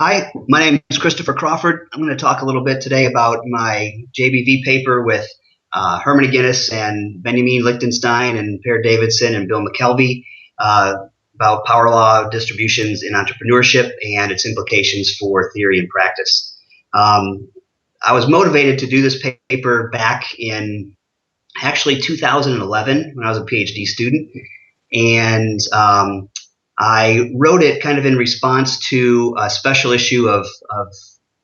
Hi, my name is Christopher Crawford. I'm going to talk a little bit today about my JBV paper with Herman McGinnis and Benjamin Lichtenstein and Per Davidson and Bill McKelvey uh, about power law distributions in entrepreneurship and its implications for theory and practice. Um, I was motivated to do this paper back in actually 2011 when I was a PhD student, and I wrote it kind of in response to a special issue of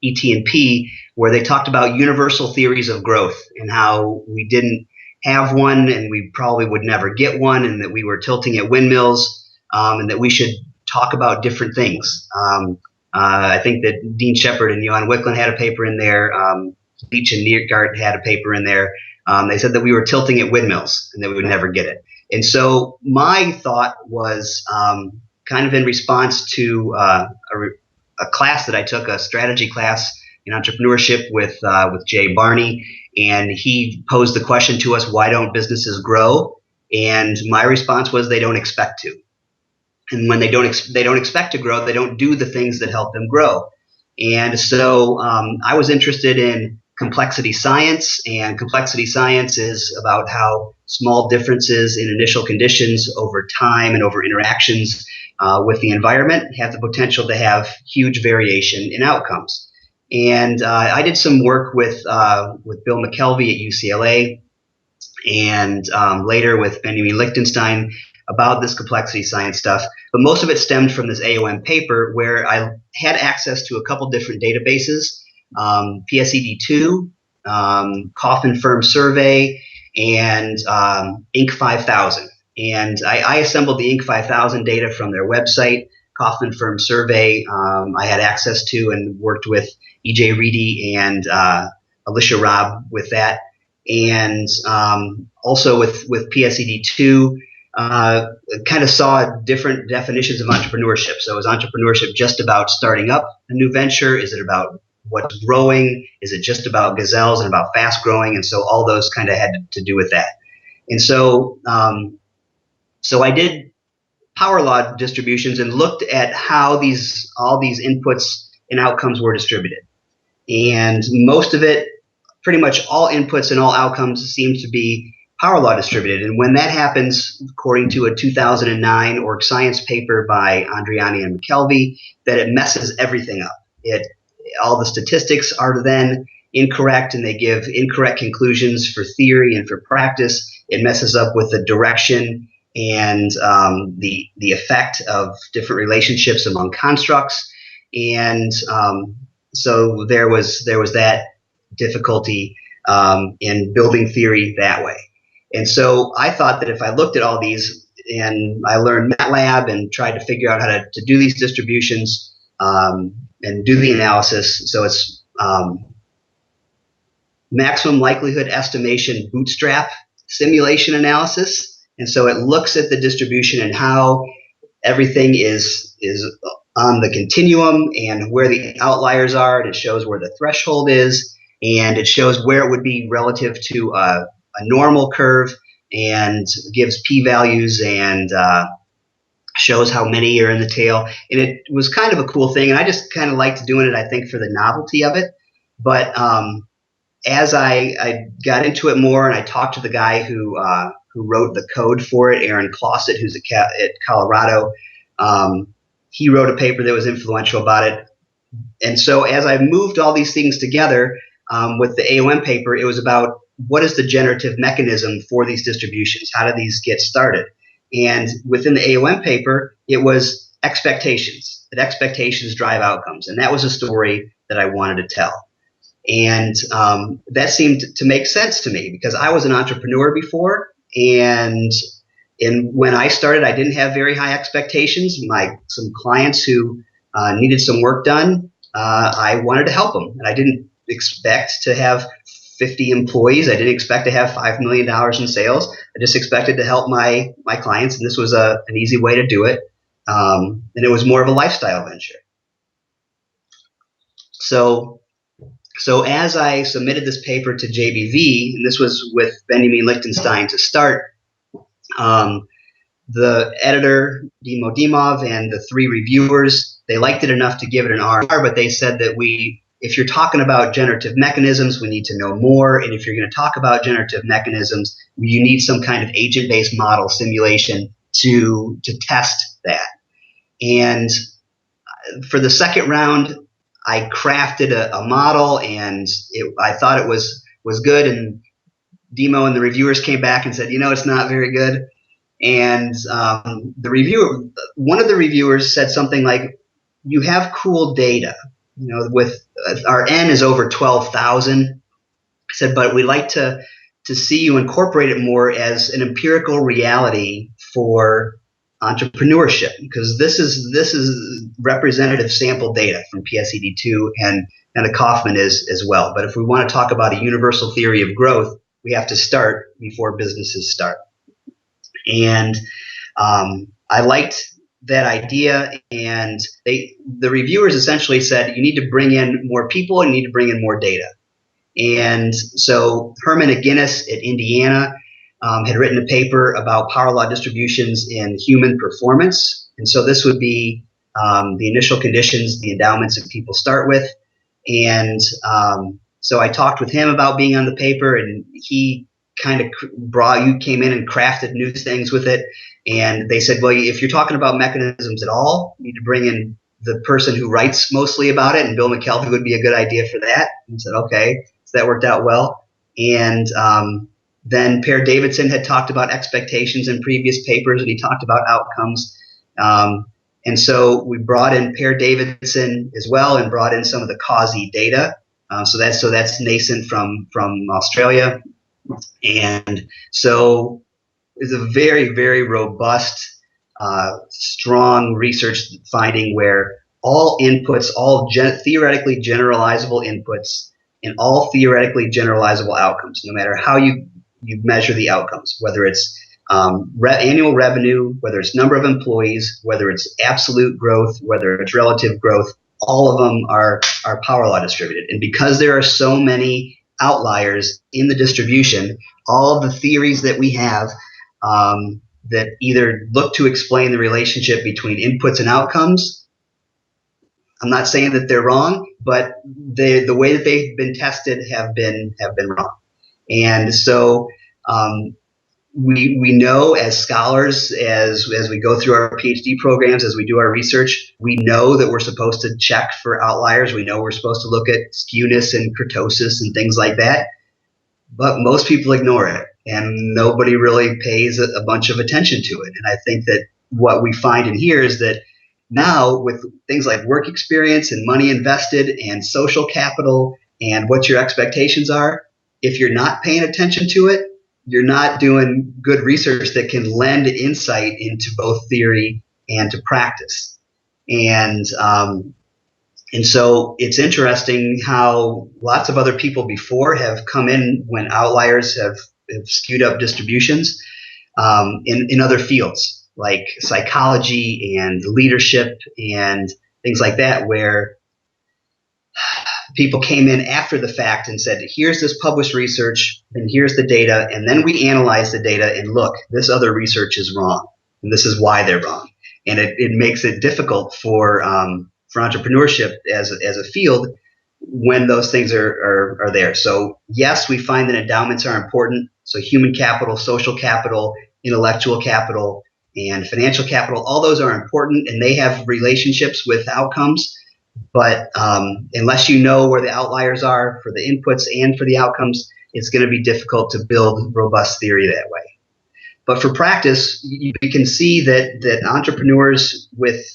ET&P where they talked about universal theories of growth and how we didn't have one and we probably would never get one, and that we were tilting at windmills, and that we should talk about different things. I think that Dean Shepard and Johan Wicklund had a paper in there. Leach and Neergart had a paper in there. They said that we were tilting at windmills and that we would never get it. And so my thought was kind of in response to a class that I took, a strategy class in entrepreneurship with Jay Barney, and he posed the question to us: why don't businesses grow? And my response was, they don't expect to. And when they don't expect to grow, they don't do the things that help them grow. And so I was interested in complexity science, and complexity science is about how small differences in initial conditions over time and over interactions with the environment have the potential to have huge variation in outcomes. And I did some work with Bill McKelvey at UCLA, and later with Benjamin Lichtenstein about this complexity science stuff. But most of it stemmed from this AOM paper where I had access to a couple different databases, PSED2, Kauffman Firm Survey, and Inc. 5000. And I assembled the Inc. 5000 data from their website. Kauffman Firm Survey I had access to and worked with E.J. Reedy and Alicia Robb with that. And also with PSED2, kind of saw different definitions of entrepreneurship. So is entrepreneurship just about starting up a new venture? Is it about what's growing? Is it just about gazelles and about fast growing? And so all those kind of had to do with that. And so so I did power law distributions and looked at how all these inputs and outcomes were distributed. And most of it, pretty much all inputs and all outcomes, seems to be power law distributed. And when that happens, according to a 2009 Org Science paper by Andriani and McKelvey, that it messes everything up. All the statistics are then incorrect, and they give incorrect conclusions for theory and for practice. It messes up with the direction and the effect of different relationships among constructs. And so there was that difficulty in building theory that way. And so I thought that if I looked at all these and I learned MATLAB and tried to figure out how to do these distributions and do the analysis, so it's maximum likelihood estimation bootstrap simulation analysis. And so it looks at the distribution and how everything is on the continuum and where the outliers are, and it shows where the threshold is, and it shows where it would be relative to a normal curve, and gives p-values and shows how many are in the tail. And it was kind of a cool thing, and I just kind of liked doing it, I think, for the novelty of it. But as I got into it more, and I talked to the guy who wrote the code for it, Aaron Clauset, who's at Colorado, he wrote a paper that was influential about it. And so as I moved all these things together with the AOM paper, it was about what is the generative mechanism for these distributions? How do these get started? And within the AOM paper, it was expectations, that expectations drive outcomes. And that was a story that I wanted to tell. And that seemed to make sense to me because I was an entrepreneur before. And when I started, I didn't have very high expectations. Some clients who needed some work done, I wanted to help them. And I didn't expect to have 50 employees. I didn't expect to have $5 million in sales. I just expected to help my clients, and this was an easy way to do it. And it was more of a lifestyle venture. So as I submitted this paper to JBV, and this was with Benjamin Lichtenstein to start, the editor, Dimo Dimov, and the 3 reviewers they liked it enough to give it an R, but they said that if you're talking about generative mechanisms, we need to know more. And if you're going to talk about generative mechanisms, you need some kind of agent-based model simulation to test that. And for the second round, I crafted a model, and I thought it was good. And Demo and the reviewers came back and said, it's not very good. And one of the reviewers said something like, "You have cool data. With our N is over 12,000." I said, "But we'd like to see you incorporate it more as an empirical reality for entrepreneurship, because this is representative sample data from PSED2 and the Kauffman is as well. But if we want to talk about a universal theory of growth, we have to start before businesses start." And I liked that idea, and the reviewers essentially said, you need to bring in more people and you need to bring in more data. And so Herman McGinnis at Indiana had written a paper about power law distributions in human performance. And so this would be the initial conditions, the endowments that people start with. And so I talked with him about being on the paper, and he kind of came in and crafted new things with it. And they said, well, if you're talking about mechanisms at all, you need to bring in the person who writes mostly about it, and Bill McKelvey would be a good idea for that. And I said, okay. So that worked out well. And then Per Davidson had talked about expectations in previous papers, and he talked about outcomes. And so we brought in Per Davidson as well, and brought in some of the CAUSE data. So that's nascent from Australia. And so it's a very, very robust, strong research finding where all inputs, all theoretically generalizable inputs, and all theoretically generalizable outcomes, no matter how you measure the outcomes, whether it's annual revenue, whether it's number of employees, whether it's absolute growth, whether it's relative growth, all of them are power law distributed. And because there are so many outliers in the distribution, all of the theories that we have that either look to explain the relationship between inputs and outcomes, I'm not saying that they're wrong, but the way that they've been tested have been wrong. And so we know as scholars, as we go through our PhD programs, as we do our research, we know that we're supposed to check for outliers. We know we're supposed to look at skewness and kurtosis and things like that. But most people ignore it, and nobody really pays a bunch of attention to it. And I think that what we find in here is that now with things like work experience and money invested and social capital and what your expectations are, if you're not paying attention to it, you're not doing good research that can lend insight into both theory and to practice. And so it's interesting how lots of other people before have come in when outliers have skewed up distributions in other fields like psychology and leadership and things like that, where people came in after the fact and said, here's this published research and here's the data, and then we analyze the data and look, this other research is wrong and this is why they're wrong. And it makes it difficult for entrepreneurship as a field when those things are there. So yes, we find that endowments are important. So human capital, social capital, intellectual capital, and financial capital, all those are important, and they have relationships with outcomes. But unless you know where the outliers are for the inputs and for the outcomes, it's going to be difficult to build robust theory that way. But for practice, you can see that entrepreneurs with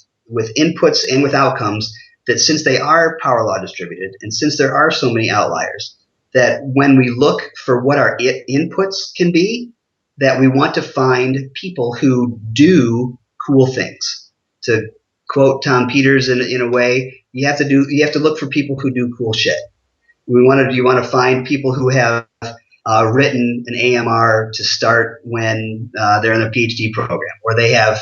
inputs and with outcomes, that since they are power law distributed and since there are so many outliers, that when we look for what our inputs can be, that we want to find people who do cool things. To quote Tom Peters in a way, you have to look for people who do cool shit. You want to find people who have written an AMR to start when they're in a PhD program, or they have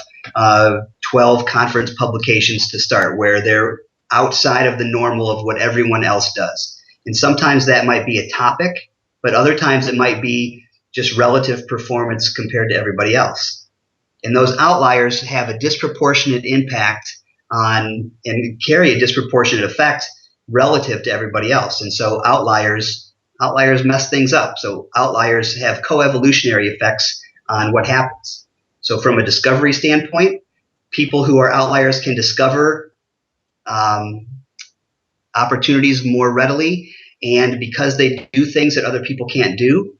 12 conference publications to start, where they're outside of the normal of what everyone else does. And sometimes that might be a topic, but other times it might be just relative performance compared to everybody else. And those outliers have a disproportionate impact on and carry a disproportionate effect relative to everybody else. And so outliers mess things up. So outliers have coevolutionary effects on what happens. So from a discovery standpoint, people who are outliers can discover opportunities more readily, and because they do things that other people can't do,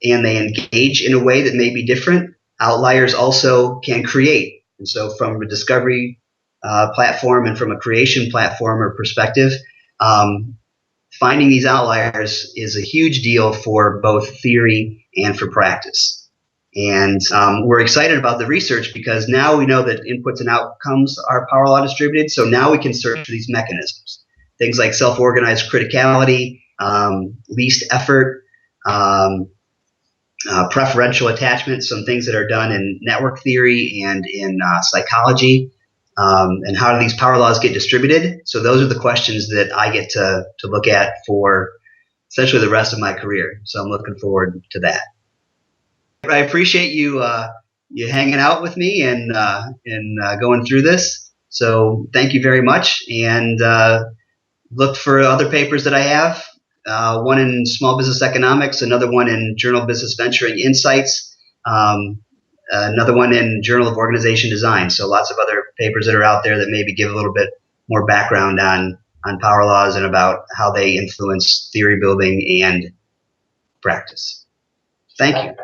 and they engage in a way that may be different, outliers also can create. And so from a discovery platform and from a creation platform or perspective, finding these outliers is a huge deal for both theory and for practice. And we're excited about the research because now we know that inputs and outcomes are power law distributed. So now we can search for these mechanisms, things like self-organized criticality, least effort, preferential attachment, some things that are done in network theory and in psychology, and how do these power laws get distributed? So those are the questions that I get to look at for essentially the rest of my career. So I'm looking forward to that. I appreciate you hanging out with me and going through this. So thank you very much, and look for other papers that I have. One in Small Business Economics, another one in Journal of Business Venturing Insights, another one in Journal of Organization Design. So lots of other papers that are out there that maybe give a little bit more background on power laws and about how they influence theory building and practice. Thank you.